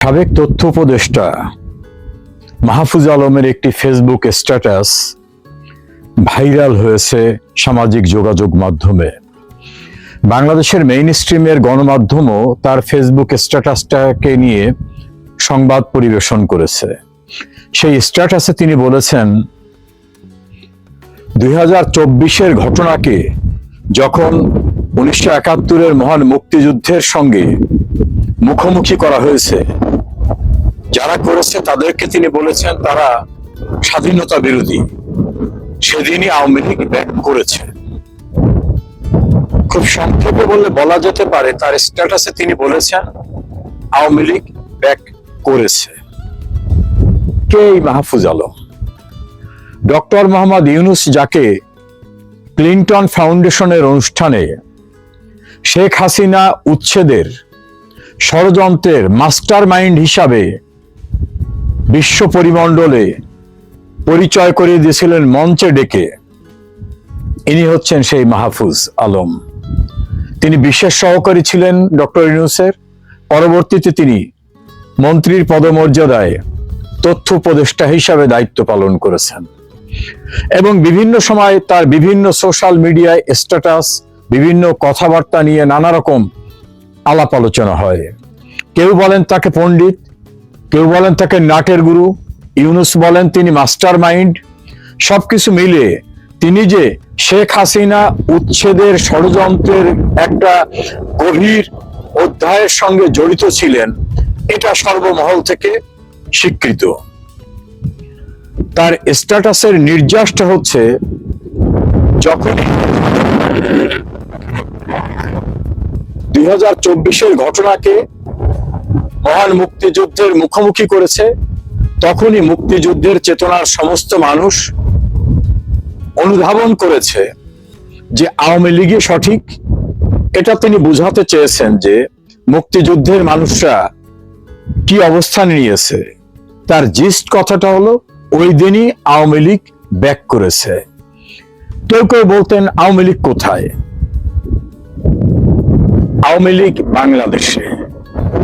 সাবেক তথ্য উপদেষ্টা মাহফুজ আলমের একটি ফেসবুক স্ট্যাটাস ভাইরাল হয়েছে সামাজিক যোগাযোগ মাধ্যমে। বাংলাদেশের মেইন স্ট্রিমের গণমাধ্যমও তার ফেসবুক স্ট্যাটাসটাকে নিয়ে সংবাদ পরিবেশন করেছে। সেই স্ট্যাটাসে তিনি বলেছেন, 2024-এর ঘটনাকে যখন 1971-এর মহান মুক্তিযুদ্ধের সঙ্গে মুখোমুখি করা হয়েছে, যারা করেছে তাদেরকে তিনি বলেছেন তারা স্বাধীনতা বিরোধী। সেদিনই আওয়ামী লীগ ব্যাক করেছে। খুব সংক্ষেপে বলা যেতে পারে, তার স্ট্যাটাসে তিনি বলেছেন আওয়ামী লীগ ব্যাক করেছে। কে এই মাহফুজ আলম? ডক্টর মোহাম্মদ ইউনূস, যাকে ক্লিনটন ফাউন্ডেশনের অনুষ্ঠানে শেখ হাসিনা উচ্ছেদের ষড়যন্ত্রের মাস্টার মাইন্ড হিসাবে বিশ্ব পরিমণ্ডলে পরিচয় করিয়ে দিয়েছিলেন মঞ্চে ডেকে, ইনি হচ্ছেন সেই মাহফুজ আলম। তিনি বিশেষ সহকারী ছিলেন ডক্টর ইউনূসের। পরবর্তীতে তিনি মন্ত্রীর পদমর্যাদায় তথ্য উপদেষ্টা হিসাবে দায়িত্ব পালন করেছেন এবং বিভিন্ন সময় তার বিভিন্ন সোশ্যাল মিডিয়ায় স্ট্যাটাস, বিভিন্ন কথাবার্তা নিয়ে নানা রকম আলাপ আলোচনা হয়। কেউ বলেন তাকে পণ্ডিত, কেউ বলেন তাকে নাটের গুরু, ইউনূস বলেন তিনি মাস্টার মাইন্ড। সবকিছু মিলে তিনি যে শেখ হাসিনা উচ্ছেদের ষড়যন্ত্রের একটা গভীর অধ্যায়ের সঙ্গে জড়িত ছিলেন, এটা সর্বমহল থেকে স্বীকৃত। তার স্ট্যাটাসের নির্যাসটা হচ্ছে, যখন 2024-এর ঘটনাকে মহান মুক্তিযুদ্ধের মুখোমুখি করেছে, তখনই মুক্তিযুদ্ধের চেতনার সমস্ত মানুষ অনুধাবন করেছে যে আওয়ামী লীগই সঠিক। এটা তিনি বুঝাতে চেয়েছেন যে মুক্তিযুদ্ধের মানুষরা কি অবস্থান নিয়েছে। তার জিস্ট কথাটা হলো, ওই দিনই আওয়ামী লীগ ব্যাক করেছে। কেউ কেউ বলতেন আওয়ামী লীগ কোথায়? আওয়ামী লীগ বাংলাদেশে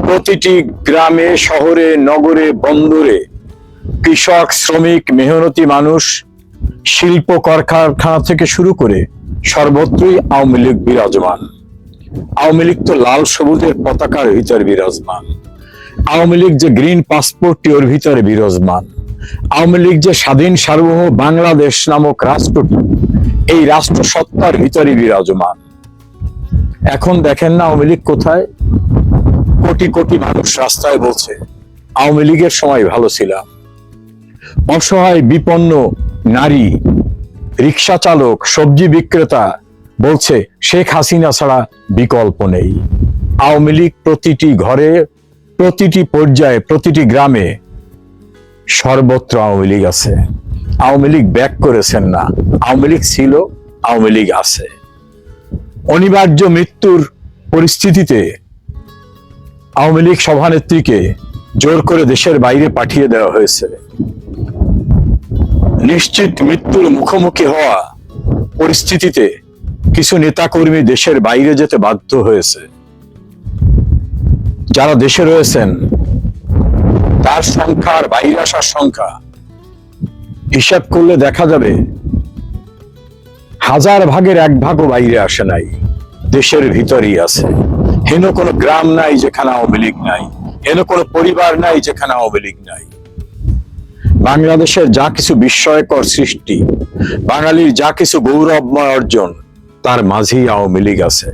প্রতিটি গ্রামে, শহরে, নগরে, বন্দরে কৃষক, শ্রমিক, মেহনতি মানুষ, শিল্প কলকারখানা থেকে শুরু করে সর্বত্রই আওয়ামী লীগ বিরাজমান। আওয়ামী লীগ তো লাল সবুজের পতাকার ভিতরে বিরাজমান। আওয়ামী লীগ যে গ্রিন পাসপোর্টটি ওর ভিতরে বিরাজমান। আওয়ামী লীগ যে স্বাধীন সার্বভৌম বাংলাদেশ নামক রাষ্ট্রটি, এই রাষ্ট্র সত্তার ভিতরে বিরাজমান। এখন দেখেন না আওয়ামী লীগ কোথায়? কোটি কোটি মানুষ রাস্তায় বলছে আওয়ামী লীগের সময় ভালো ছিলাম। অসহায় বিপন্ন নারী, রিক্সা চালক, সবজি বিক্রেতা বলছে শেখ হাসিনা ছাড়া বিকল্প নেই। আওয়ামী লীগ প্রতিটি ঘরে, প্রতিটি পর্যায়ে, প্রতিটি গ্রামে, সর্বত্র আওয়ামী লীগ আছে। আওয়ামী লীগ ব্যাক করেছেন না, আওয়ামী লীগ ছিল, আওয়ামী লীগ আছে। অনিবার্য মৃত্যুর পরিস্থিতিতে আওয়ামী লীগ সভানেত্রীকে জোর করে দেশের বাইরে পাঠিয়ে দেওয়া হয়েছে। নিশ্চিত মৃত্যুর মুখোমুখি হওয়া পরিস্থিতিতে কিছু নেতাকর্মী দেশের বাইরে যেতে বাধ্য হয়েছে। যারা দেশে রয়েছেন তার সংখ্যা আর বাইরে আসার সংখ্যা হিসাব করলে দেখা যাবে 1000 ভাগের 1 ভাগও বাইরে আসে নাই, দেশের ভিতরেই আছে। হেন কোনো গ্রাম নাই যেখানে আওয়ামী লীগ নাই, হেন কোনো পরিবার নাই যেখানে আওয়ামী লীগ নাই। বাংলাদেশের যা কিছু বিস্ময়কর সৃষ্টি, বাঙালির যা কিছু গৌরবময় অর্জন, তার মাঝেই আওয়ামী লীগ আছে।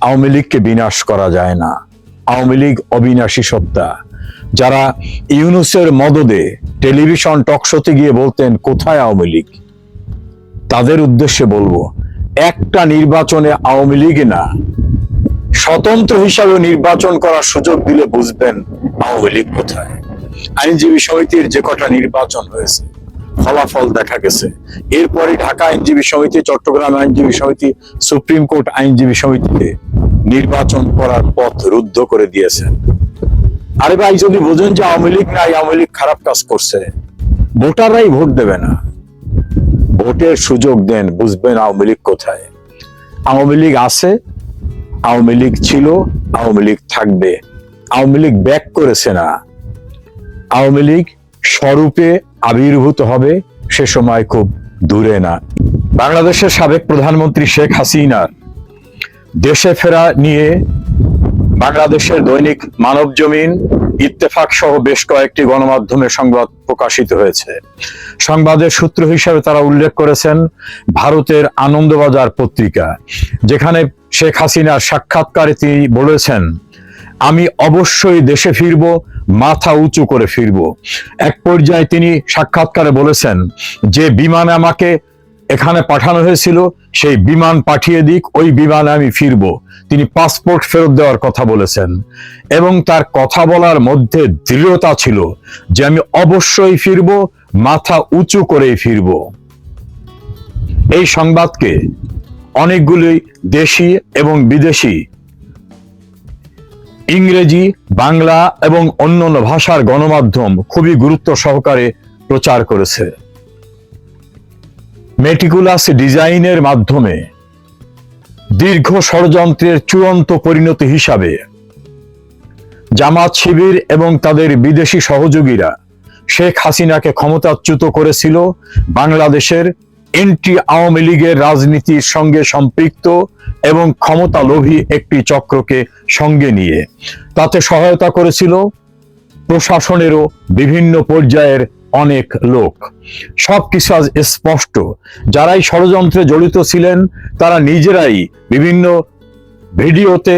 আওয়ামী লীগকে বিনাশ করা যায় না। আওয়ামী লীগ অবিনাশী সত্তা। যারা ইউনূসের মদদে টেলিভিশন টকশোতে গিয়ে বলতেন কোথায় আওয়ামী লীগ, তাদের উদ্দেশ্যে বলবো, একটা নির্বাচনে আওয়ামী লীগ না, স্বতন্ত্র হিসাবে নির্বাচন করার সুযোগ দিলে বুঝবেন আওয়ামী লীগ কোথায়। আইনজীবী সমিতির যে কটা নির্বাচন হয়েছে, ফলাফল দেখা গেছে। এরপরে ঢাকা আইনজীবী সমিতি, চট্টগ্রাম আইনজীবী সমিতি, সুপ্রিম কোর্ট আইনজীবী সমিতিতে নির্বাচন করার পথ রুদ্ধ করে দিয়েছেন। আরে ভাই, যদি বোঝেন যে আওয়ামী লীগ নাই, আওয়ামী লীগ খারাপ কাজ করছে, ভোটাররাই ভোট দেবে না। ভোটের সুযোগ দেন, বুঝবেন আওয়ামী লীগ কোথায়। আওয়ামী লীগ আছে, আওয়ামী লীগ ছিল, আওয়ামী লীগ থাকবে। আওয়ামী লীগ ব্যাক করেছে না, আওয়ামী লীগ স্বরূপে আবির্ভূত হবে, সে সময় খুব দূরে না। বাংলাদেশের সাবেক প্রধানমন্ত্রী শেখ হাসিনার দেশে ফেরা নিয়ে বাংলাদেশের দৈনিক মানবজমিন, ইত্তেফাক সহ বেশ কয়েকটি গণমাধ্যমে সংবাদ প্রকাশিত হয়েছে। সংবাদের সূত্র হিসাবে তারা উল্লেখ করেছেন ভারতের আনন্দবাজার পত্রিকা, যেখানে শেখ হাসিনার সাক্ষাৎকারে তিনি বলেছেন, আমি অবশ্যই দেশে ফিরব, মাথা উঁচু করে ফিরব। এক পর্যায়ে তিনি সাক্ষাৎকারে বলেছেন যে বিমানে আমাকে এখানে পাঠানো হয়েছিল সেই বিমান পাঠিয়ে দিক, ওই বিমানে আমি ফিরব। তিনি পাসপোর্ট ফেরত দেওয়ার কথা বলেছেন এবং তার কথা বলার মধ্যে দৃঢ়তা ছিল যে আমি অবশ্যই ফিরব, মাথা উঁচু করেই ফিরব। এই সংবাদকে অনেকগুলি দেশি এবং বিদেশি ইংরেজি, বাংলা এবং অন্যান্য ভাষার গণমাধ্যম খুবই গুরুত্ব সহকারে প্রচার করেছে। মেটিকুলাস ডিজাইনের মাধ্যমে দীর্ঘ ষড়যন্ত্রের চূড়ান্ত পরিণতি হিসাবে জামাত শিবির এবং তাদের বিদেশি সহযোগীরা শেখ হাসিনাকে ক্ষমতাচ্যুত করেছিল বাংলাদেশের এন্টি আওয়ামী লীগের রাজনীতির সঙ্গে সম্পৃক্ত এবং ক্ষমতা লোভী একটি চক্রকে সঙ্গে নিয়ে। তাতে সহায়তা করেছিল প্রশাসনেরও বিভিন্ন পর্যায়ের অনেক লোক। সবকিছু আজ স্পষ্ট। যারাই ষড়যন্ত্রে জড়িত ছিলেন তারা নিজেরাই বিভিন্ন ভিডিওতে,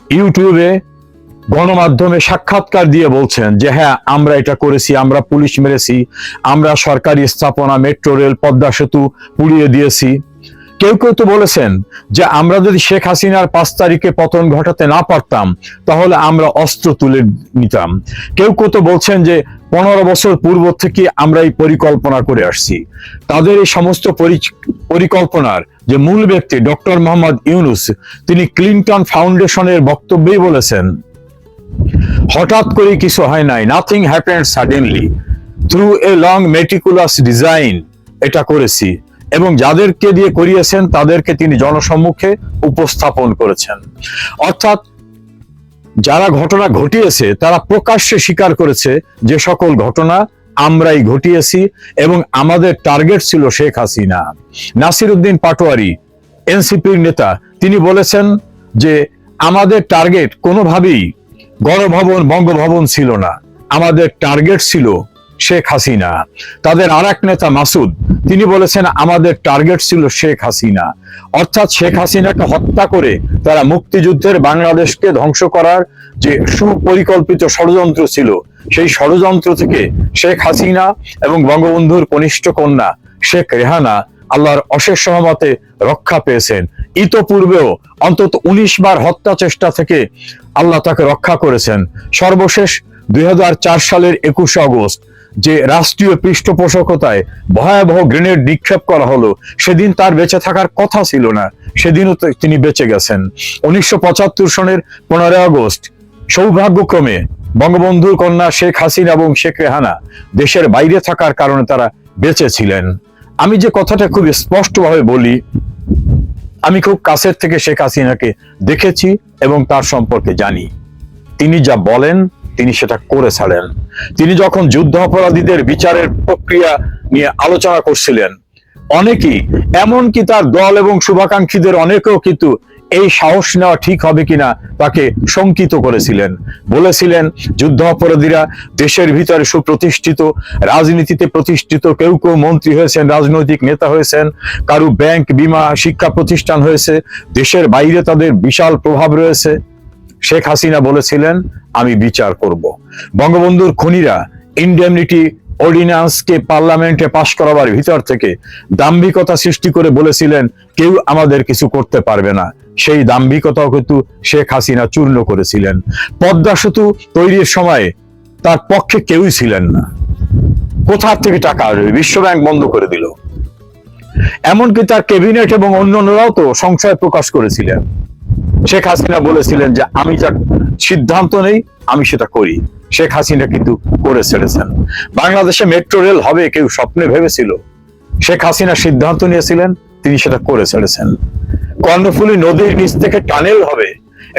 ইউটিউবে, গণমাধ্যমে সাক্ষাৎকার দিয়ে বলছেন যে হ্যাঁ, আমরা এটা করেছি, আমরা পুলিশ মেরেছি, আমরা সরকারি স্থাপনা, মেট্রো রেল, পদ্মা সেতু পুড়িয়ে দিয়েছি। কেউ কেউ তো বলেছেন যে আমরা যদি শেখ হাসিনার 5 তারিখে পতন ঘটাতে না পারতাম তাহলে আমরা অস্ত্র তুলে নিতাম। কেউ কেউ তো বলছেন যে 15 বছর পূর্ব থেকে আমরা এই পরিকল্পনা করে আসছি। তাদের এই সমস্ত পরিকল্পনার যে মূল ব্যক্তি ডক্টর মোহাম্মদ ইউনূস, তিনি ক্লিনটন ফাউন্ডেশনের বক্তব্যেই বলেছেন, হঠাৎ করে কিছু হয় নাই, nothing happened suddenly, through a long meticulous design এটা করেছি, এবং যাদেরকে দিয়ে করিয়েছেন তাদেরকে তিনি জনসম্মুখে উপস্থাপন করেছেন। অর্থাৎ যারা ঘটনা ঘটিয়েছে তারা প্রকাশ্যে স্বীকার করেছে যে সকল ঘটনা আমরাই ঘটিয়েছি এবং আমাদের টার্গেট ছিল শেখ হাসিনা। নাসির উদ্দিন পাটোয়ারি, এনসিপির নেতা, তিনি বলেছেন যে আমাদের টার্গেট কোনোভাবেই গণভবন, বঙ্গভবন ছিল না, আমাদের টার্গেট ছিল শেখ হাসিনা। তাদের আর এক নেতা মাসুদ, তিনি বলেছেন আমাদের টার্গেট ছিল শেখ হাসিনা। অর্থাৎ শেখ হাসিনাকে হত্যা করে তারা মুক্তিযুদ্ধের বাংলাদেশকে ধ্বংস করার যে সুপরিকল্পিত ষড়যন্ত্র ছিল, সেই ষড়যন্ত্র থেকে শেখ হাসিনা এবং বঙ্গবন্ধুর কনিষ্ঠ কন্যা শেখ রেহানা আল্লাহর অশেষ সহমতে রক্ষা পেয়েছেন। ইতোপূর্বেও অন্তত 19 বার হত্যা চেষ্টা থেকে আল্লাহ তাকে রক্ষা করেছেন। সর্বশেষ 2004 সালের 21 আগস্ট যে রাষ্ট্রীয় পৃষ্ঠপোষকতায় ভয়াবহ গ্রেনেড নিক্ষেপ করা হলো, সেদিন তার বেঁচে থাকার কথা ছিল না, সেদিনও তিনি বেঁচে গেছেন। 1975 সনের 15 আগস্ট সৌভাগ্যক্রমে বঙ্গবন্ধুর কন্যা শেখ হাসিনা এবং শেখ রেহানা দেশের বাইরে থাকার কারণে তারা বেঁচে ছিলেন। আমি যে কথাটা খুব স্পষ্টভাবে বলি, আমি খুব কাছের থেকে শেখ হাসিনাকে দেখেছি এবং তার সম্পর্কে জানি। তিনি যা বলেন তিনি সেটা করে ছাড়েন। তিনি যখন যুদ্ধ অপরাধীদের বিচারের প্রক্রিয়া নিয়ে আলোচনা করছিলেন, অনেকেই, এমনকি তার দল এবং শুভাকাঙ্ক্ষীদের অনেকেও কিন্তু এই সাহস নেওয়া ঠিক হবে কিনা তাকে শঙ্কিত করেছিলেন। বলেছিলেন যুদ্ধ অপরাধীরা দেশের ভিতরে সুপ্রতিষ্ঠিত, রাজনীতিতে প্রতিষ্ঠিত, কেউ কেউ মন্ত্রী হয়েছেন, রাজনৈতিক নেতা হয়েছেন, কারো ব্যাংক, বিমা, শিক্ষা প্রতিষ্ঠান হয়েছে, দেশের বাইরে তাদের বিশাল প্রভাব রয়েছে। শেখ হাসিনা বলেছিলেন আমি বিচার করব। বঙ্গবন্ধুর খুনিরা ইনডেমনিটি অর্ডিন্যান্সকে পার্লামেন্টে পাশ করাবার ভিতর থেকে দাম্ভিকতা সৃষ্টি করে বলেছিলেন কেউ আমাদের কিছু করতে পারবে না। সেই দাম্ভিকতাও কিন্তু শেখ হাসিনা চূর্ণ করেছিলেন। পদ্মা সেতু তৈরির সময় তার পক্ষে কেউই ছিলেন না। কোথা থেকে টাকা আসবে? বিশ্বব্যাংক বন্ধ করে দিল। এমনকি তার ক্যাবিনেট এবং অন্যান্যরাও তো সংশয় প্রকাশ করেছিলেন। শেখ হাসিনা বলেছিলেন যে আমি যা সিদ্ধান্ত নেই আমি সেটা করি। শেখ হাসিনা কিন্তু করে ছেড়েছেন। বাংলাদেশে মেট্রো রেল হবে কেউ স্বপ্নে ভেবেছিল? শেখ হাসিনা সিদ্ধান্ত নিয়েছিলেন, তিনি সেটা করে ছেড়েছেন। কর্ণফুলী নদীর নিচ থেকে টানেল হবে,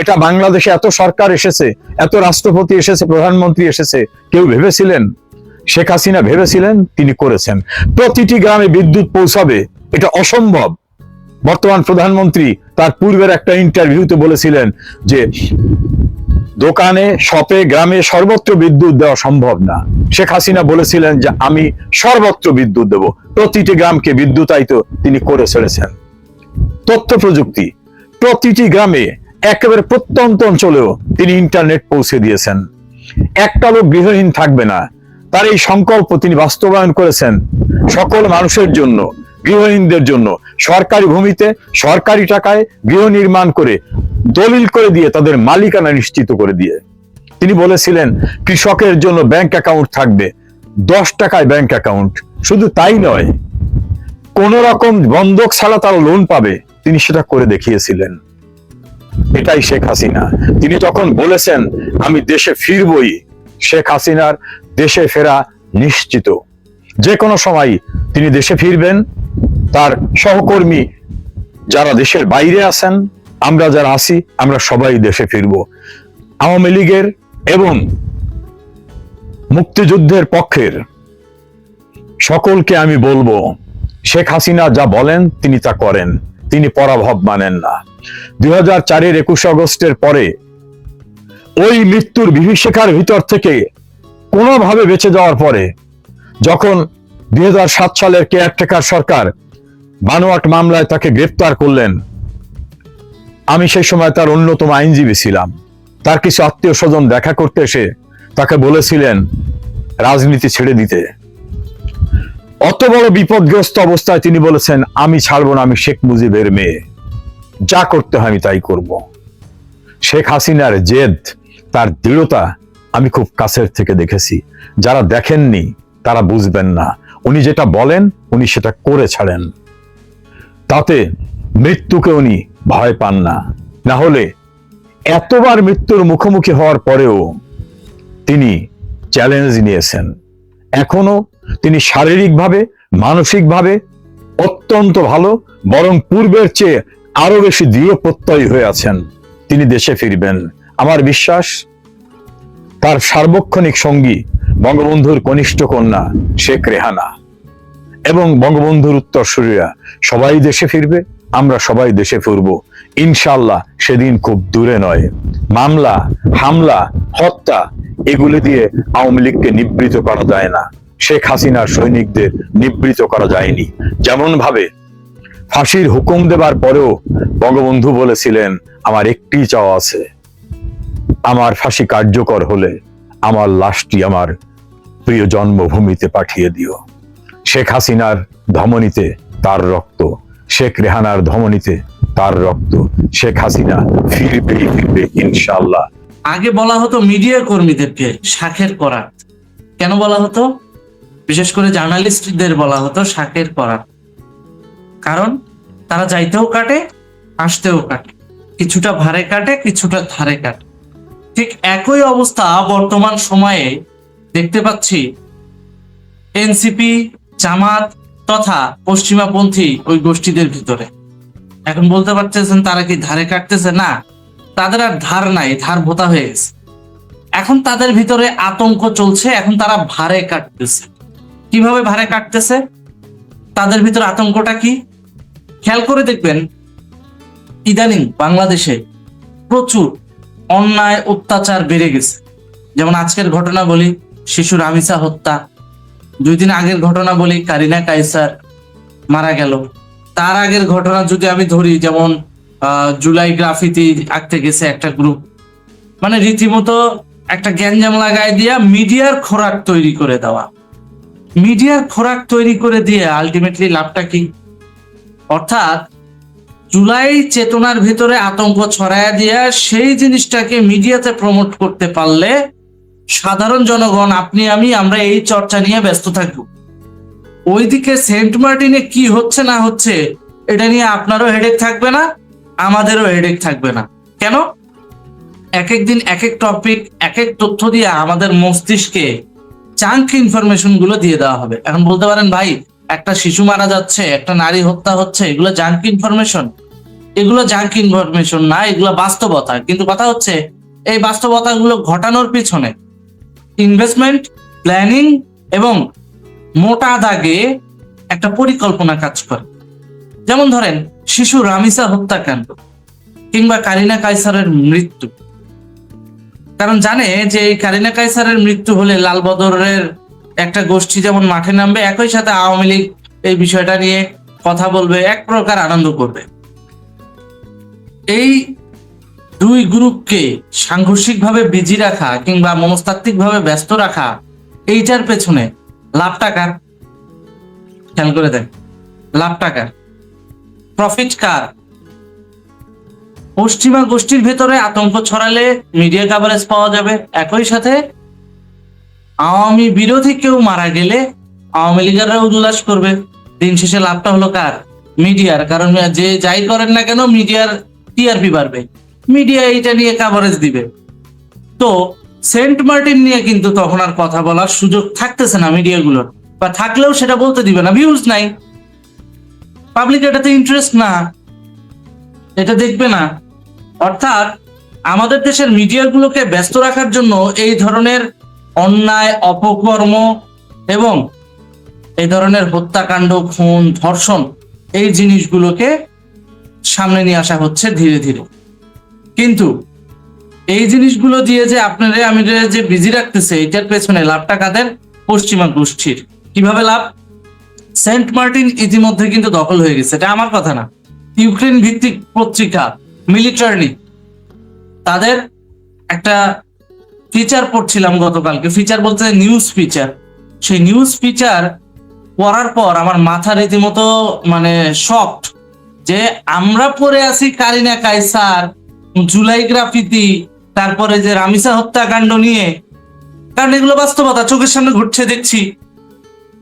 এটা বাংলাদেশে এত সরকার এসেছে, এত রাষ্ট্রপতি এসেছে, প্রধানমন্ত্রী এসেছে, কেউ ভেবেছিলেন? শেখ হাসিনা ভেবেছিলেন, তিনি করেছেন। প্রতিটি গ্রামে বিদ্যুৎ পৌঁছাবে, এটা অসম্ভব। বর্তমান প্রধানমন্ত্রী তার পূর্বের একটা ইন্টারভিউতে বলেছিলেন যে দোকানে, শপে, গ্রামে সর্বত্র বিদ্যুৎ দেওয়া সম্ভব না। শেখ হাসিনা বলেছিলেন যে আমি সর্বত্র বিদ্যুৎ দেব, প্রতিটি গ্রামকে বিদ্যুতায়িত তিনি করে ছেড়েছেন। তথ্য প্রযুক্তি, প্রতিটি গ্রামে, একেবারে প্রত্যন্ত অঞ্চলেও তিনি ইন্টারনেট পৌঁছে দিয়েছেন। একটা লোক গৃহহীন থাকবে না, তার এই সংকল্প তিনি বাস্তবায়ন করেছেন। সকল মানুষের জন্য, গৃহহীনদের জন্য সরকারি ভূমিতে, সরকারি টাকায় গৃহ নির্মাণ করে, দলিল করে দিয়ে, তাদের মালিকানা নিশ্চিত করে দিয়ে তিনি বলেছিলেন কৃষকের জন্য ব্যাংক অ্যাকাউন্ট থাকবে, 10 টাকায় ব্যাংক অ্যাকাউন্ট। শুধু তাই নয়, কোন রকম বন্ধক ছাড়া তারা লোন পাবে, তিনি সেটা করে দেখিয়েছিলেন। এটাই শেখ হাসিনা। তিনি তখন বলেছেন আমি দেশে ফিরবই। শেখ হাসিনার দেশে ফেরা নিশ্চিত, যে কোনো সময় তিনি দেশে ফিরবেন। তার সহকর্মী যারা দেশের বাইরে আছেন, আমরা যারা আছি, আমরা সবাই দেশে ফিরব। আওয়ামী লীগের এবং মুক্তিযুদ্ধের পক্ষের সকলকে আমি বলবো, শেখ হাসিনা যা বলেন তিনি তা করেন, তিনি পরাভব মানেন না। 2004-এর 21 আগস্টের পরে ওই মৃত্যুর বিভীষিকার ভিতর থেকে কোনোভাবে বেঁচে যাওয়ার পরে, যখন 2007 সালের কেয়ারটেকার সরকার বানোয়াট মামলায় তাকে গ্রেফতার করলেন, আমি সেই সময় তার অন্যতম আইনজীবী ছিলাম। তার কিছু আত্মীয় স্বজন দেখা করতে এসে তাকে বলেছিলেন রাজনীতি ছেড়ে দিতে। অত বড় বিপদগ্রস্ত অবস্থায় তিনি বলেছেন আমি ছাড়বো না, আমি শেখ মুজিবের মেয়ে, যা করতে হয় আমি তাই করব। শেখ হাসিনার জেদ, তার দৃঢ়তা আমি খুব কাছের থেকে দেখেছি। যারা দেখেননি তারা বুঝবেন না। উনি যেটা বলেন উনি সেটা করে ছাড়েন। তাতে মৃত্যুকে উনি ভয় পান না। না হলে এতবার মৃত্যুর মুখোমুখি হওয়ার পরেও তিনি চ্যালেঞ্জ নিয়েছেন। এখনো তিনি শারীরিকভাবে, মানসিকভাবে অত্যন্ত ভালো, বরং পূর্বের চেয়ে আরো বেশি দৃঢ় প্রত্যয়ী হয়ে আছেন। তিনি দেশে ফিরবেন। আমার বিশ্বাস তার সার্বক্ষণিক সঙ্গী বঙ্গবন্ধুর কনিষ্ঠ কন্যা শেখ রেহানা এবং বঙ্গবন্ধুর উত্তরসূরিরা সবাই দেশে ফিরবে, আমরা সবাই দেশে ফিরব ইনশাআল্লাহ। সেদিন খুব দূরে নয়। মামলা, হামলা, হত্যা এগুলি দিয়ে আওয়ামী লীগকে নিবৃত করা যায় না। শেখ হাসিনার সৈনিকদের নিবৃত করা যায়নি। যেমন ভাবে ফাঁসির হুকুম দেবার পরেও বঙ্গবন্ধু বলেছিলেন আমার একটি চাওয়া আছে, আমার ফাঁসি কার্যকর হলে আমার লাশটি আমার প্রিয় জন্মভূমিতে পাঠিয়ে দিও। শেখ হাসিনার ধমনীতে তার রক্ত, শেখ রেহানার ধমনীতে তার রক্ত। শেখ হাসিনা ফিরবে ইনশাআল্লাহ। আগে বলা হতো মিডিয়া কর্মীদেরকে শাখের করাত। কেন বলা হতো? বিশেষ করে জার্নালিস্টদের বলা হতো শাখের করাত, কারণ তারা যাইতেও কাটে, আসতেও কাটে, কিছুটা ভারে কাটে, কিছুটা ধারে কাটে। ঠিক একই অবস্থা বর্তমান সময়ে দেখতে পাচ্ছি এনসিপি, জামাত তথা পশ্চিমাপন্থী ওই গোষ্ঠীদের ভিতরে। এখন বলতে পারতেছেন তারা কি ধারে কাটতেছে? না, তাদের আর ধার নাই, ধার ভোতা হয়ে গেছে। এখন তাদের ভিতরে আতঙ্ক চলছে, এখন তারা ভারে কাটতেছে। কিভাবে ভারে কাটতেছে? তাদের ভিতরে আতঙ্কটা কি? খেয়াল করে দেখবেন ইদানিং বাংলাদেশে প্রচুর অন্যায় অত্যাচার বেড়ে গেছে। যেমন আজকের ঘটনা বলি, শিশু রামিসা হত্যা। 2 দিন আগের ঘটনা বলি, কারিনা কায়সার মারা গেল। তার আগের ঘটনা যদি আমি ধরি, যেমন জুলাই গ্রাফিতি আঁকতে গেছে একটা গ্রুপ, মানে রীতিমতো একটা গ্যাঞ্জাম লাগাই দিয়া মিডিয়ার খোরাক তৈরি করে দেওয়া। মিডিয়ার খোরাক তৈরি করে দিয়ে আলটিমেটলি লাভটা কি? অর্থাৎ জুলাই চেতনার ভিতরে আতঙ্ক ছড়ায়া দিয়া সেই জিনিসটাকে মিডিয়াতে প্রমোট করতে পারলে সাধারণ জনগণ, আপনি আমি, আমরা এই চর্চা নিয়ে ব্যস্ত থাকবো। ওইদিকে সেন্ট মার্টিনে কি হচ্ছে না হচ্ছে এটা নিয়ে আপনারও হেডেক থাকবে না, আমাদেরও হেডেক থাকবে না। কেন? এক এক দিন এক এক টপিক, এক এক তথ্য দিয়ে আমাদের মস্তিষ্কে চাঙ্ক ইনফরমেশন গুলো দিয়ে দেওয়া হবে। এখন বলতে পারেন ভাই, একটা শিশু মারা যাচ্ছে, একটা নারী হত্যা হচ্ছে, এগুলো জাঙ্ক ইনফরমেশন। এগুলো জাঙ্ক ইনফরমেশন না, এগুলো বাস্তবতা। কিন্তু কথা হচ্ছে এই বাস্তবতাগুলো ঘটানোর পিছনে ইনভেস্টমেন্ট, প্ল্যানিং এবং মোটা দাগে একটা পরিকল্পনা কাজ করে। যেমন ধরেন শিশু রামিসা হত্যাকাণ্ড কিংবা কারিনা কায়সারের মৃত্যু। কারণ জানে যে এই কারিনা কায়সারের মৃত্যু হলে লাল বদরের একটা গোষ্ঠী যেমন মাঠে নামবে, একই সাথে আওয়ামী লীগ এই বিষয়টা নিয়ে কথা বলবে, এক প্রকার আনন্দ করবে। এই দুই গ্রুপকে সাংঘর্ষিকভাবে বিজি রাখা কিংবা মনস্তাত্ত্বিকভাবে ব্যস্ত রাখা, এইটার পেছনে লাভ টাকার। খেয়াল করে দেখ, লাভ টাকার, প্রফিট কার? পশ্চিমা গোষ্ঠীর ভেতরে আতঙ্ক ছড়ালে মিডিয়া কভারেজ পাওয়া যাবে, একই সাথে আওয়ামী বিরোধী কেউ মারা গেলে আওয়ামী লীগাররা উল্লাস করবে। দিন শেষে লাভটা হলো কার? মিডিয়ার। কারণ যে যাই করেন না কেন মিডিয়ার টিআরপি বাড়বে, মিডিয়া এইটা নিয়ে কভারেজ দিবে। তো সেন্ট মার্টিন নিয়ে কিন্তু তখন আর কথা বলার সুযোগ থাকতেছে না মিডিয়াগুলোর, বা থাকলেও সেটা বলতে দিবে না, ভিউজ নাই, পাবলিক এটাতে ইন্টারেস্ট না, এটা দেখবে না। অর্থাৎ আমাদের দেশের মিডিয়াগুলোকে ব্যস্ত রাখার জন্য এই ধরনের অন্যায়, অপকর্ম এবং এই ধরনের হত্যাকাণ্ড, খুন, ধর্ষণ, এই জিনিসগুলোকে সামনে নিয়ে আসা হচ্ছে ধীরে ধীরে। কিন্তু এই জিনিসগুলো দিয়ে যে আপনারা আমি যে বিজি রাখতেছে, এটার পেছনে লাভটা কাদের? পশ্চিমা গোষ্ঠীর। কিভাবে লাভ? সেন্ট মার্টিন ইতিমধ্যে কিন্তু দখল হয়ে গেছে, এটা আমার কথা না। ইউক্রেন ভিত্তিক পত্রিকা মিলিটারি, তাদের একটা ফিচার পড়ছিলাম গতকালকে, ফিচার বলতে নিউজ ফিচার। সেই নিউজ ফিচার পড়ার পর আমার মাথা রীতিমতো মানে শকড, যে আমরা পড়ে আছি কারিনা কায়সার, জুলাই গ্রাফিতি, তারপরে যে রামিসা হত্যাকাণ্ড নিয়ে, কারণ এগুলো বাস্তবতা, চোখের সামনে ঘটছে, দেখছি।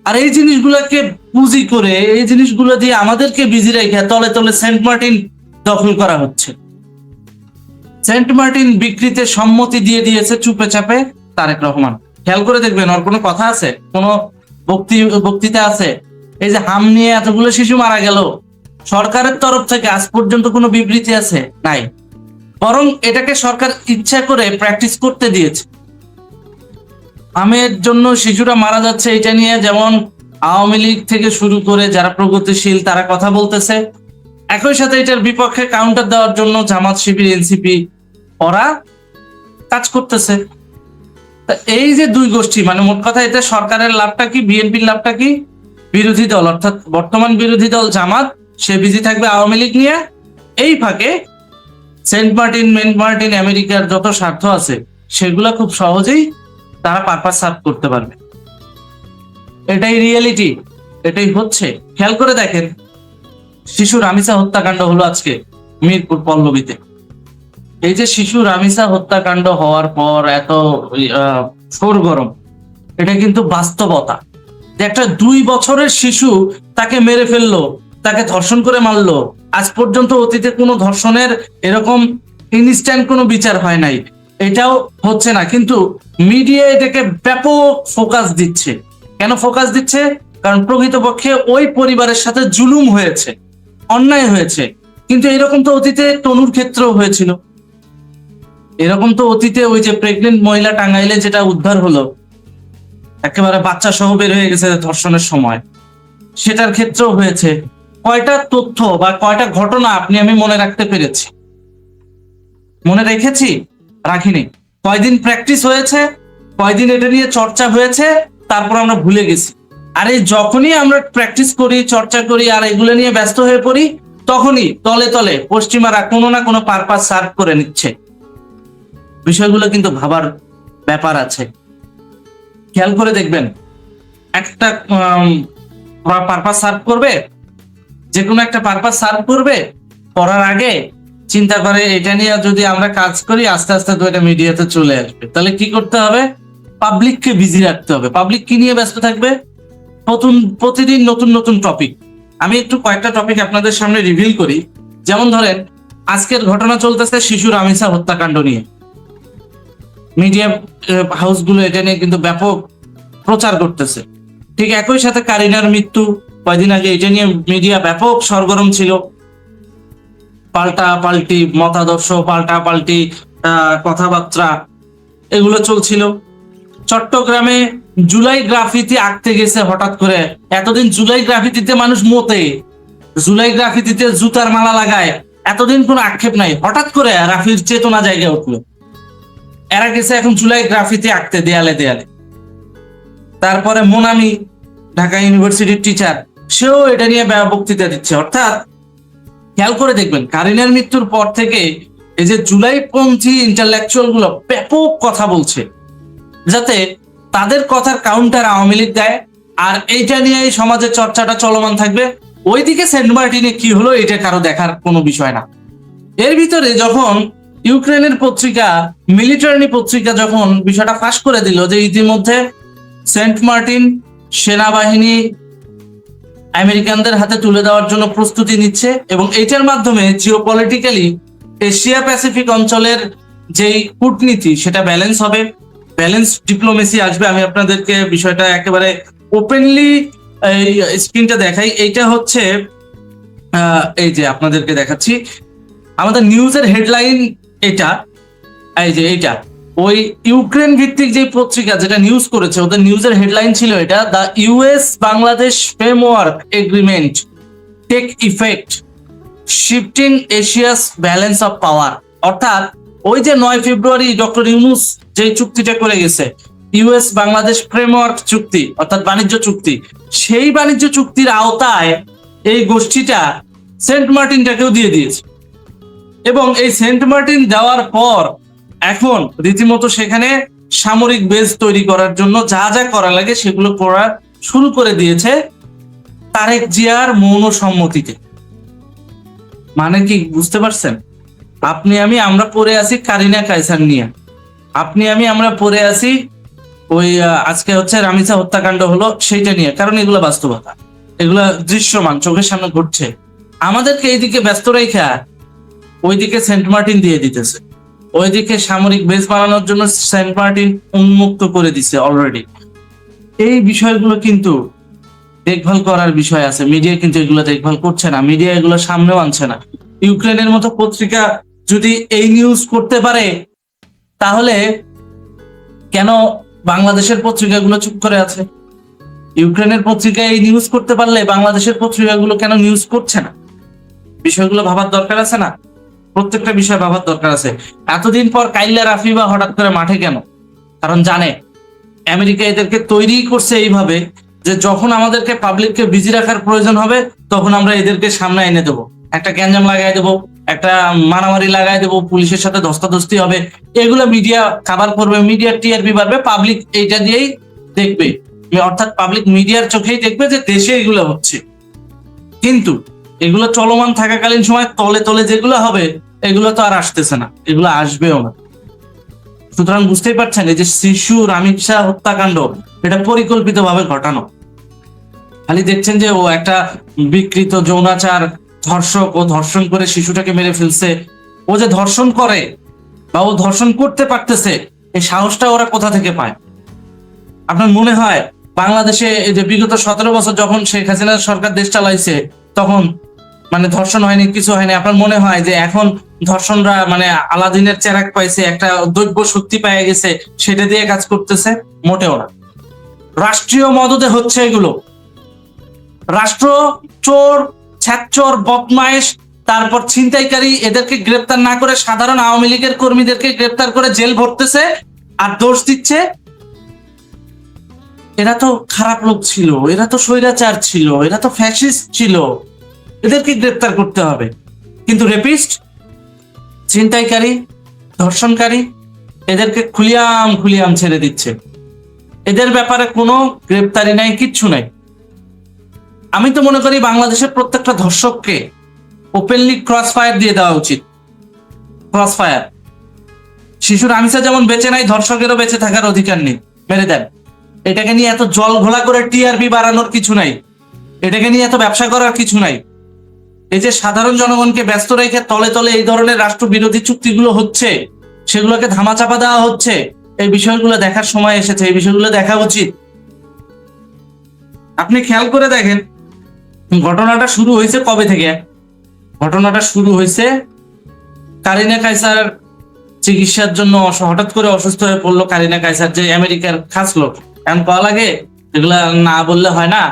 আর এই জিনিসগুলোকে পুঁজি করে, এই জিনিসগুলো দিয়ে আমাদেরকে বিজি রেখে তলে তলে সেন্ট মার্টিন দখল করা হচ্ছে। সেন্ট মার্টিন বিক্রিতে সম্মতি দিয়ে দিয়েছে চুপে চাপে তারেক রহমান। খেয়াল করে দেখবেন, ওর কোনো কথা আছে, কোনো বক্তৃতা আছে? এই যে হাম নিয়ে এতগুলো শিশু মারা গেল, সরকারের তরফ থেকে আজ পর্যন্ত কোনো বিবৃতি আছে? নাই। বরং এটাকে সরকার ইচ্ছা করে প্র্যাকটিস করতে দিয়েছে। আমের জন্য শিশুরা মারা যাচ্ছে, এটা নিয়ে যেমন আওয়ামী লীগ থেকে শুরু করে যারা প্রগতিশীল তারা কথা বলতেছে, একই সাথে এটার বিপক্ষে কাউন্টার দেওয়ার জন্য জামাত, শিবির, এনসিপি ওরা কাজ করতেছে। এই যে দুই গোষ্ঠী, মানে মোট কথা এটা সরকারের লাভটা কি, বিএনপির লাভটা কি? বিরোধী দল অর্থাৎ বর্তমান বিরোধী দল জামাত, সে বিজি থাকবে আওয়ামী লীগ নিয়ে। এই ফাঁকে সেন্ট মার্টিন, মেন্ট মার্টিন, আমেরিকার যত স্বার্থ আছে সেগুলা খুব সহজেই তারা পারপাস সার্ভ করতে পারবে। এটাই রিয়েলিটি, এটাই হচ্ছে। খেয়াল করে দেখেন, শিশু রামিসা হত্যাকাণ্ড হলো আজকে মিরপুর পল্লবীতে। এই যে শিশু রামিসা হত্যাকাণ্ড হওয়ার পর এত সরগরম, এটা কিন্তু বাস্তবতা। যে একটা 2 বছরের শিশু তাকে মেরে ফেললো, তাকে ধর্ষণ করে মারলো। আজ পর্যন্ত অতীতে কোনো ধর্ষণের এরকম ইনস্ট্যান্ট কোনো বিচার হয় নাই, এটাও হচ্ছে না। কিন্তু মিডিয়া এটাকে ব্যাপক ফোকাস দিচ্ছে। কেন ফোকাস দিচ্ছে? কারণ প্রকৃতপক্ষে ওই পরিবারের সাথে জুলুম হয়েছে, অন্যায় হয়েছে। কিন্তু এরকম তো অতীতে তনুর ক্ষেত্রেও হয়েছিল। এরকম তো অতীতে ওই যে প্রেগনেন্ট মহিলা টাঙ্গাইলে যেটা উদ্ধার হলো, একেবারে বাচ্চা সহ বের হয়ে গেছে ধর্ষণের সময়, সেটার ক্ষেত্রেও হয়েছে। কয়টা তথ্য বা কয়টা ঘটনা আপনি আমি মনে রাখতে পেরেছি? মনে রেখেছি? রাখিনি। কয়দিন প্র্যাকটিস হয়েছে, কয়দিন এটা নিয়ে চর্চা হয়েছে, তারপর আমরা ভুলে গেছি। আর এই যখনই আমরা প্র্যাকটিস করি, চর্চা করি, আর এগুলো নিয়ে ব্যস্ত হয়ে পড়ি, তখনই তলে তলে পশ্চিমারা কোনো না কোনো পারপাস সার্ভ করে নিচ্ছে। বিষয়গুলো কিন্তু ভাবার ব্যাপার আছে। খেয়াল করে দেখবেন, একটা পারপাস সার্ভ করবে, যে কোনো একটা পারপাস সার্ভ করবে, করার আগে চিন্তা করে এটা নিয়ে যদি আমরা কাজ করি আস্তে আস্তে তো এটা মিডিয়াতে চলে আসবে। তাহলে কি করতে হবে? পাবলিককে বিজি রাখতে হবে। পাবলিক কি নিয়ে ব্যস্ত থাকবে? প্রতিদিন নতুন নতুন টপিক। আমি একটু কয়েকটা টপিক আপনাদের সামনে রিভিল করি। যেমন ধরেন, আজকের ঘটনা চলতেছে শিশু রামিসা হত্যাকাণ্ড নিয়ে। মিডিয়া হাউসগুলো এটা নিয়ে কিন্তু ব্যাপক প্রচার করতেছে। ঠিক একই সাথে কারিনার মৃত্যু কয়দিন আগে, এটা নিয়ে মিডিয়া ব্যাপক সরগরম ছিল। পাল্টা পাল্টি মতাদর্শ, পাল্টা পাল্টি কথাবার্তা এগুলো চলছিল। চট্টগ্রামে জুলাই গ্রাফিতি আঁকতে গেছে হঠাৎ করে। এতদিন জুলাই গ্রাফিতিতে মানুষ মতে, জুলাই গ্রাফিতিতে জুতার মালা লাগায়, এতদিন কোনো আক্ষেপ নাই। হঠাৎ করে রাফির চেতনা জায়গায় উঠলো, এরা গেছে এখন জুলাই গ্রাফিতি আঁকতে দেয়ালে দেয়ালে। তারপরে মোনামি, ঢাকা ইউনিভার্সিটির টিচার, সেও এটা নিয়ে বক্তৃতা দিচ্ছে। অর্থাৎ খেয়াল করে দেখবেন, কারিনার মৃত্যুর পর থেকে এই যে জুলাইপন্থী ইন্টালেকচুয়াল গুলো ব্যাপক কথা বলছে, যাতে তাদের কথার কাউন্টার আওয়ামী লীগ দেয়, আর এইটা নিয়ে এই সমাজের চর্চাটা চলমান থাকবে। ওইদিকে সেন্ট মার্টিনে কি হলো এটা কারো দেখার কোনো বিষয় না। এর ভিতরে যখন ইউক্রেনের পত্রিকা মিলিটারি পত্রিকা যখন বিষয়টা ফাঁস করে দিল যে ইতিমধ্যে সেন্ট মার্টিন সেনাবাহিনী আমেরিকানদের হাতে তুলে দেওয়ার জন্য প্রস্তুতি নিচ্ছে, এবং এইটার মাধ্যমে জিওপলিটিক্যালি এশিয়া প্যাসিফিক অঞ্চলের যেই কূটনীতি সেটা ব্যালেন্স হবে, ব্যালেন্স ডিপ্লোমেসি আসবে। আমি আপনাদেরকে বিষয়টা একেবারে ওপেনলি এই স্ক্রিনটা দেখাই। এইটা হচ্ছে এই যে আপনাদেরকে দেখাচ্ছি, আমাদের নিউজের হেডলাইন এটা, এই যে এইটা ওই ইউক্রেন ভিত্তিক যে পত্রিকা যেটা নিউজ করেছে, ওদের নিউজের হেডলাইন ছিল এটা, the US Bangladesh framework agreement take effect shifting Asia's balance of power. অর্থাৎ ওই যে 9 ফেব্রুয়ারি ডক্টর ইউনূস যে চুক্তিটা করে গেছে, ইউএস বাংলাদেশ ফ্রেমওয়ার্ক চুক্তি অর্থাৎ বাণিজ্য চুক্তি, সেই বাণিজ্য চুক্তির আওতায় এই গোষ্ঠীটা সেন্ট মার্টিনটাকেও দিয়ে দিয়েছে। এবং এই সেন্ট মার্টিন দেওয়ার পর এখন রীতিমতো সেখানে সামরিক বেস তৈরি করার জন্য যা যা করা লাগে সেগুলো করা শুরু করে দিয়েছে তারেক জিয়ার মৌন সম্মতিতে। মানে কি বুঝতে পারছেন? আপনি আমি আমরা পড়ে আছি কারিনা কায়সার নিয়ে, আপনি আমি আমরা পড়ে আছি ওই আজকে হচ্ছে রামিসা হত্যাকাণ্ড হলো সেইটা নিয়ে, কারণ এগুলো বাস্তবতা, এগুলো দৃশ্যমান চোখের সামনে ঘটছে। আমাদেরকে এইদিকে ব্যস্ত রেখা ওইদিকে সেন্ট মার্টিন দিয়ে দিতেছে, ওইদিকে সামরিক বেস বানানোর জন্য সেন্ট মার্টিন উন্মুক্ত করে দিছে অলরেডি। এই বিষয়গুলো কিন্তু দেখভাল করার বিষয় আছে, মিডিয়া কিন্তু এগুলো দেখভাল করছে না, মিডিয়া এগুলো সামনেও আনছে না। ইউক্রেনের মতো পত্রিকা যদি এই নিউজ করতে পারে, তাহলে কেন বাংলাদেশের পত্রিকাগুলো চুপ করে আছে? ইউক্রেনের পত্রিকা এই নিউজ করতে পারলে বাংলাদেশের পত্রিকাগুলো কেন নিউজ করছে না? বিষয়গুলো ভাবার দরকার আছে না? প্রত্যেকটা বিষয় ভাবার দরকার আছে। এতদিন পর কাইল্লা রাফিবা হঠাৎ করে মাঠে কেন? কারণ জানে আমেরিকা এদেরকে তৈরি করছে এইভাবে যে যখন আমাদেরকে পাবলিককে বিজি রাখার প্রয়োজন হবে তখন আমরা এদেরকে সামনে এনে দেবো, একটা গ্যাঞ্জাম লাগাই দেবো, একটা মারামারি লাগাই দেবো, পুলিশের সাথে ধস্তাধস্তি হবে, এগুলো মিডিয়া কাভার করবে, মিডিয়ার টিআরপি বাড়বে, পাবলিক এইটা দিয়েই দেখবে, অর্থাৎ পাবলিক মিডিয়ার চোখেই দেখবে যে দেশে এগুলো হচ্ছে। কিন্তু এগুলো চলমান থাকাকালীন সময় তলে তলে যেগুলো হবে এগুলো তো আর আসতেছে না, এগুলো আসবেও না। সুতরাং বুঝতেই পারছেন এই যে শিশু রামিসা হত্যাকাণ্ড এটা পরিকল্পিতভাবে ঘটানো। খালি দেখছেন যে ও একটা বিকৃত যৌনাচার ধর্ষক, ও ধর্ষণ করে শিশুটাকে মেরে ফেলছে, ও যে ধর্ষণ করে বা ও ধর্ষণ করতে পারতেছে এই সাহসটা ওরা কোথা থেকে পায়? আপনার মনে হয় বাংলাদেশে এই যে বিগত 17 বছর যখন শেখ হাসিনা সরকার দেশ চালাইছে তখন মানে ধর্ষণ হয়নি, কিছু হয়নি? আপনার মনে হয় যে এখন ধর্ষণরা মানে আলাদিনের চেরাক পাইছে, একটা দৈব্য শক্তি পেয়ে গেছে, সেটা দিয়ে কাজ করতেছে? মোটেও না। রাষ্ট্রীয় মদদে হচ্ছে এগুলো। রাষ্ট্র চোর, ছ্যাচোর, বদমাইশ, তারপর ছিনতাইকারী, এদেরকে গ্রেপ্তার না করে সাধারণ আওয়ামী লীগের কর্মীদেরকে গ্রেপ্তার করে জেল ভরতেছে আর দোষ দিচ্ছে এরা তো খারাপ লোক ছিল, এরা তো স্বৈরাচার ছিল, এরা তো ফ্যাসিস্ট ছিল, এদেরকে গ্রেপ্তার করতে হবে। কিন্তু রেপিস্ট, ছিনতাইকারী, ধর্ষণকারী এদেরকে খুলিয়াম খুলিয়াম ছেড়ে দিচ্ছে, এদের ব্যাপারে কোনো গ্রেপ্তারি নাই, কিচ্ছু নাই। আমি তো মনে করি বাংলাদেশের প্রত্যেকটা ধর্ষককে ওপেনলি ক্রস ফায়ার দিয়ে দেওয়া উচিত। Cross fire. শিশু রামিসা যেমন বেঁচে নাই, ধর্ষকেরও বেঁচে থাকার অধিকার নেই, মেরে দেন। এটাকে নিয়ে এত জল ঘোলা করে টিআরপি বাড়ানোর কিছু নাই, এটাকে নিয়ে এত ব্যবসা করার কিছু নাই। এই যে সাধারণ জনগণকে ব্যস্ত রেখে তলে তলে এই ধরনের রাষ্ট্র বিরোধী চুক্তিগুলো হচ্ছে, সেগুলোকে ধামাচাপা দেওয়া হচ্ছে, এই বিষয়গুলো দেখার সময় এসেছে, এই বিষয়গুলো দেখা উচিত। আপনি খেয়াল করে দেখেন ঘটনাটা শুরু হয়েছে কবে থেকে? ঘটনাটা শুরু হয়েছে কারিনা কাইসার চিকিৎসার জন্য হঠাৎ করে অসুস্থ হয়ে পড়লো কারিনা কাইসার, যে আমেরিকার খাস লোক। এখন পাওয়া লাগে, এগুলা না বললে হয় না।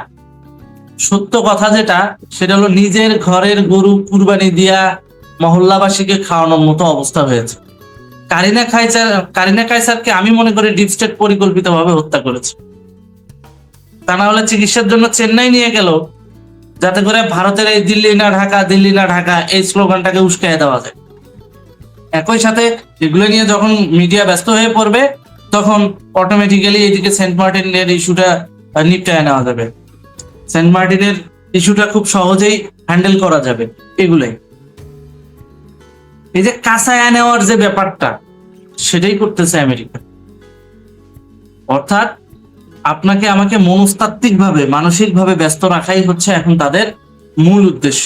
সত্য কথা যেটা, সেটা হলো নিজের ঘরের গরু কুরবানি দিয়া মহল্লাবাসীকে খাওয়ানোর মতো অবস্থা হয়েছে। কারিনা কাইসারকে আমি মনে করি ডিপ স্টেট পরিকল্পিতভাবে হত্যা করেছে। তা না হলে চিকিৎসার জন্য চেন্নাই নিয়ে গেল, যাতে করে ভারতের এই দিল্লি না ঢাকা, দিল্লি না ঢাকা এই স্লোগানটাকে উস্কাইয়ে দেওয়া যায়। একই সাথে এগুলো নিয়ে যখন মিডিয়া ব্যস্ত হয়ে পড়বে, তখন অটোমেটিক্যালি এদিকে সেন্ট মার্টিনের ইস্যুটা নিপটায় নেওয়া যাবে। সেন্ট মার্টিনের ইস্যুটা খুব সহজেই হ্যান্ডেল করা যাবে। এগুলাই, এই যে কাঁচায় নেওয়ার যে ব্যাপারটা, সেটাই করতেছে আমেরিকা। অর্থাৎ আপনাকে আমাকে মনস্তাত্ত্বিক ভাবে, মানসিক ভাবে ব্যস্ত রাখাই হচ্ছে এখন তাদের মূল উদ্দেশ্য।